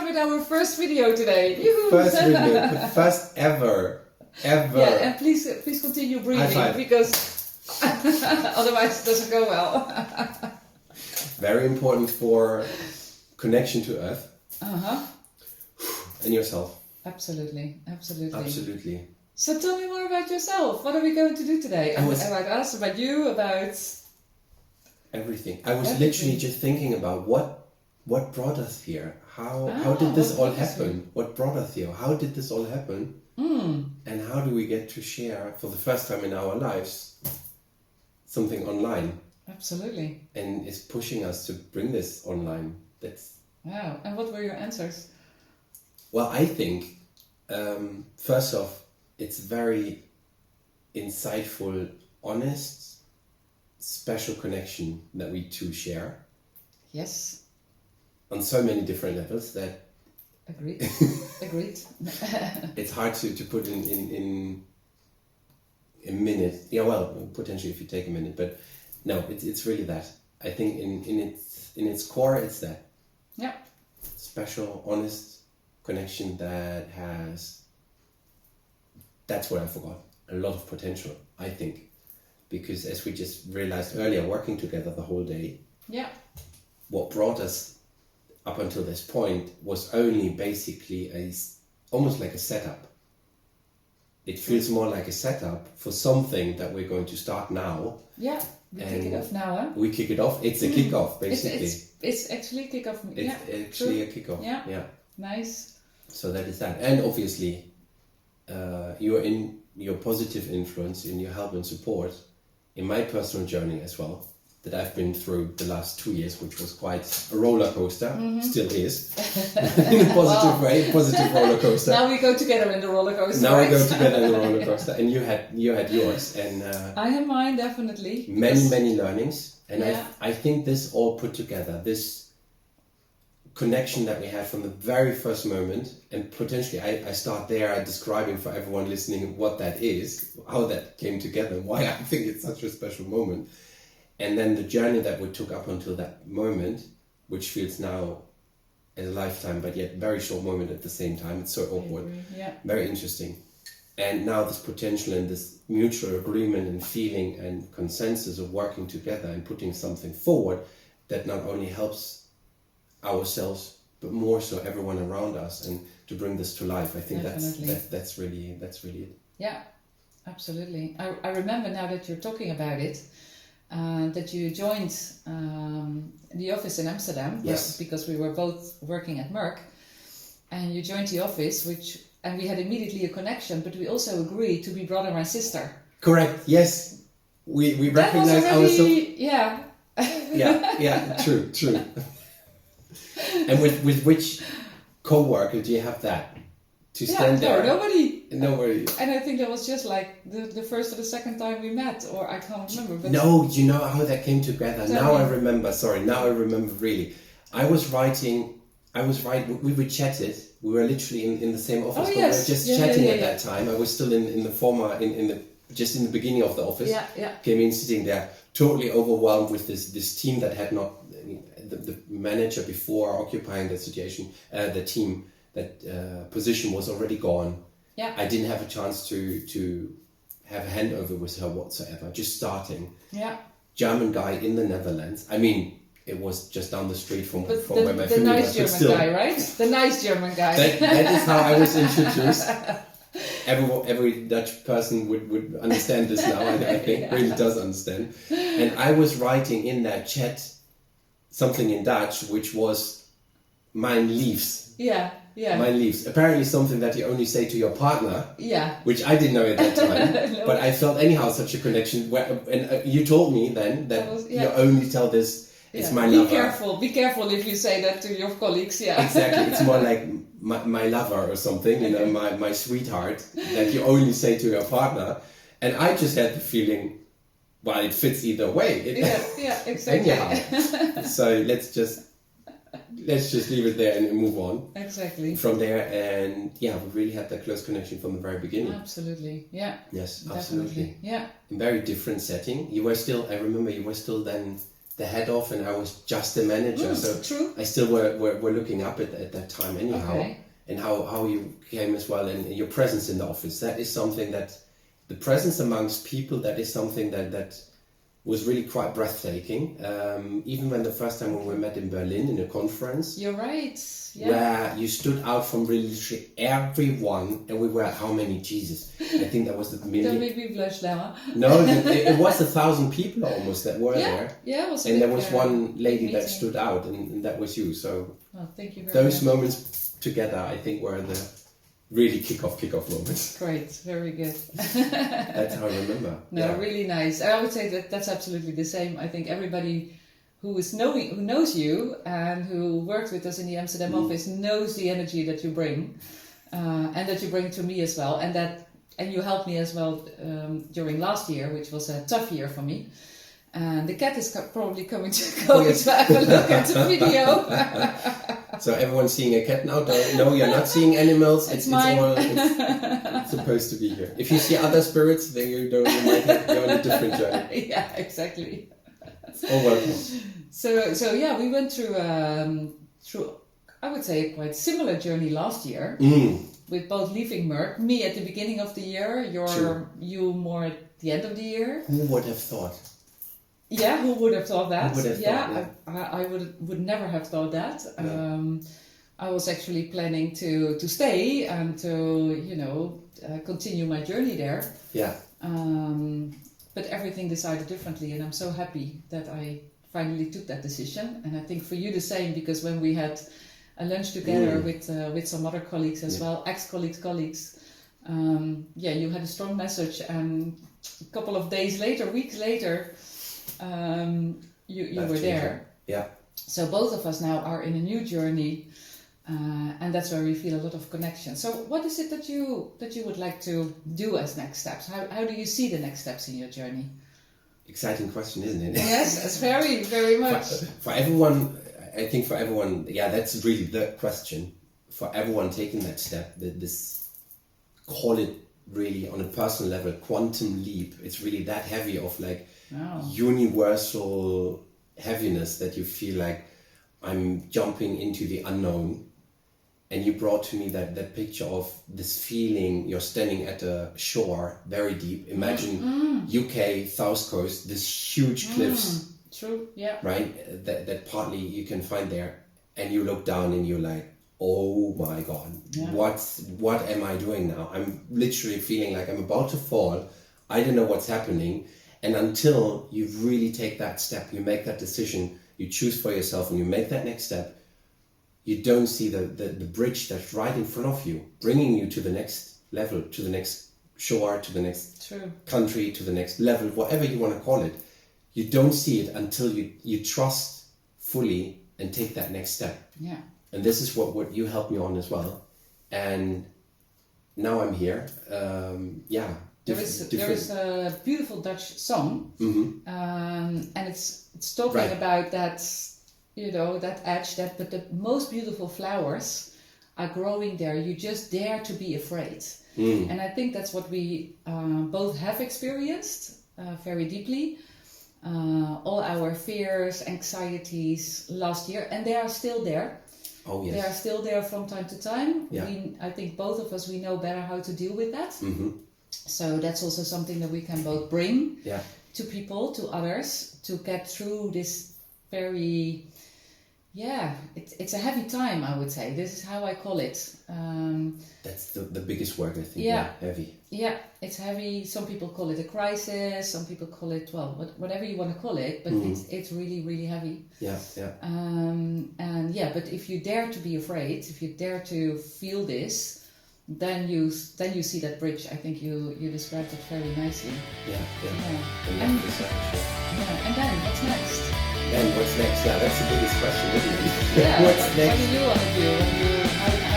with our first video today. Yoo-hoo. First video, the first ever. Yeah, and please continue breathing because otherwise it doesn't go well. Very important for connection to Earth. And yourself. Absolutely. So tell me more about yourself. What are we going to do today? About us, about you, about... Everything. I was literally just thinking about what brought us here. How did this all happen? What brought us here? How did this all happen? And how do we get to share, for the first time in our lives, something online? Absolutely. And is pushing us to bring this online. Wow. And what were your answers? Well, I think, first off, it's very insightful, honest, special connection that we two share. Yes. On so many different levels that... Agreed. It's hard to put in a minute. Yeah, well, potentially if you take a minute, but no, it's really that. I think in its core, it's that. Yeah. Special, honest connection that has... That's what I forgot. A lot of potential, I think. Because as we just realized earlier, working together the whole day, what brought us up until this point was only basically almost like a setup. It feels more like a setup for something that we're going to start now. Yeah, we kick it off now, huh? We kick it off. It's a kickoff, basically. It's actually a kickoff. It's actually a kickoff. Yeah. Nice. So that is that. And obviously, you're in your positive influence, in your help and support, in my personal journey as well, that I've been through the last 2 years, which was quite a roller coaster, still is, in a positive way, positive roller coaster. Now we go together in the roller coaster. Now we go together in the roller coaster, and you had yours, and I have mine definitely. Many learnings, and I think this all put together, this connection that we had from the very first moment, and potentially I start there describing for everyone listening what that is, how that came together, why I think it's such a special moment. And then the journey that we took up until that moment, which feels now as a lifetime, but yet very short moment at the same time. It's so awkward. Very interesting. And now this potential and this mutual agreement and feeling and consensus of working together and putting something forward that not only helps ourselves, but more so everyone around us, and to bring this to life. I think that's really it. Yeah, absolutely. I remember now that you're talking about it, that you joined the office in Amsterdam. Yes. Because we were both working at Merck, and you joined the office, and we had immediately a connection, but we also agreed to be brother and sister. Correct. Yes, we recognize ourselves. Yeah. Yeah. True. And with which co-worker do you have that? To stand there? Nobody. And I think that was just like the first or the second time we met, or I can't remember. But no, you know how that came together? I remember really. I was writing, we chatted, we were literally in the same office, we were just chatting at that time. I was still in the former, just in the beginning of the office. Came in sitting there, totally overwhelmed with this team that had not, the manager before occupying the situation, the team, that position was already gone. Yeah. I didn't have a chance to have a handover with her whatsoever, just starting. Yeah. German guy in the Netherlands. I mean, it was just down the street from where my family nice was. German guy, right? The nice German guy. That is how I was introduced. Every Dutch person would understand this now, I think, really does understand. And I was writing in that chat something in Dutch, which was mijn liefs. Yeah. Mijn liefs. Apparently something that you only say to your partner. Yeah. Which I didn't know at that time. No. But I felt anyhow such a connection. And you told me then that you only tell this, it's my lover. Be careful if you say that to your colleagues. Yeah. Exactly. It's more like my lover or something, you know, my sweetheart, that you only say to your partner. And I just had the feeling, well, it fits either way. Exactly. Anyhow. So let's just leave it there and move on. Exactly. From there, and we really had that close connection from the very beginning. Absolutely. Yeah. Yes, definitely. absolutely. Yeah. In very different setting. I remember you were still then the head of, and I was just the manager. So true. I still were looking up at that time anyhow. Okay. And how you came as well, and your presence in the office. That is something that, the presence amongst people, that is something that was really quite breathtaking. Even when the first time when we met in Berlin in a conference. You're right. Yeah. Where you stood out from literally everyone, and we were how many? Jesus, I think that was the million. Don't make me blush now. No, it was 1,000 people almost that were there. Yeah, it was. And there was one lady that meeting. stood out, and that was you. So Thank you very those much. moments together, I think, were the really kick-off moments. Great, very good. That's how I remember. No, really nice. I would say that's absolutely the same. I think everybody who knows you and who worked with us in the Amsterdam office knows the energy that you bring, and that you bring to me as well, and you helped me as well during last year, which was a tough year for me. And the cat is probably going to have a look at the video. So everyone's seeing a cat now. No, you're not seeing animals. It's mine. It's supposed to be here. If you see other spirits, then you're on a different journey. Yeah, exactly. Oh, welcome. So yeah, we went through I would say a quite similar journey last year with both leaving Merck. Me at the beginning of the year, you more at the end of the year. Who would have thought? Yeah, who would have thought that? Who would have thought, I would never have thought that. No. I was actually planning to stay and to continue my journey there. Yeah. But everything decided differently, and I'm so happy that I finally took that decision. And I think for you the same, because when we had a lunch together with some other colleagues as well, ex-colleagues, you had a strong message, and a couple of days later, weeks later, you were there. Yeah. So both of us now are in a new journey, and that's where we feel a lot of connection. So what is it that you would like to do as next steps? How do you see the next steps in your journey? Exciting question, isn't it? Yes, it's very, very much. For everyone, I think for everyone, that's really the question. For everyone taking that step, this, call it really on a personal level, quantum leap. It's really that heavy of universal heaviness that you feel like I'm jumping into the unknown. And you brought to me that picture of this feeling, you're standing at a shore, very deep. Imagine UK, South Coast, this huge cliffs. True, yeah. Right? That partly you can find there. And you look down and you're like, oh my God, what am I doing now? I'm literally feeling like I'm about to fall. I don't know what's happening. And until you really take that step, you make that decision, you choose for yourself and you make that next step, you don't see the bridge that's right in front of you, bringing you to the next level, to the next shore, to the next country, to the next level, whatever you want to call it. You don't see it until you trust fully and take that next step. Yeah. And this is what you helped me on as well. And now I'm here. There is a beautiful Dutch song, and it's talking about that, that edge, but the most beautiful flowers are growing there. You just dare to be afraid. And I think that's what we both have experienced very deeply. All our fears, anxieties last year, and they are still there. Oh, yes. They are still there from time to time. Yeah. I think both of us, we know better how to deal with that. So that's also something that we can both bring to people, to others, to get through this very, it's a heavy time, I would say. This is how I call it. That's the biggest word, I think. Yeah, heavy. Yeah, it's heavy. Some people call it a crisis. Some people call it, whatever you want to call it, but it's really, really heavy. Yeah, yeah. But if you dare to be afraid, if you dare to feel this, then you see that bridge. I think you described it very nicely. And then what's next? Then what's next? Yeah, that's the biggest question, isn't it? Yeah, what do you want to do?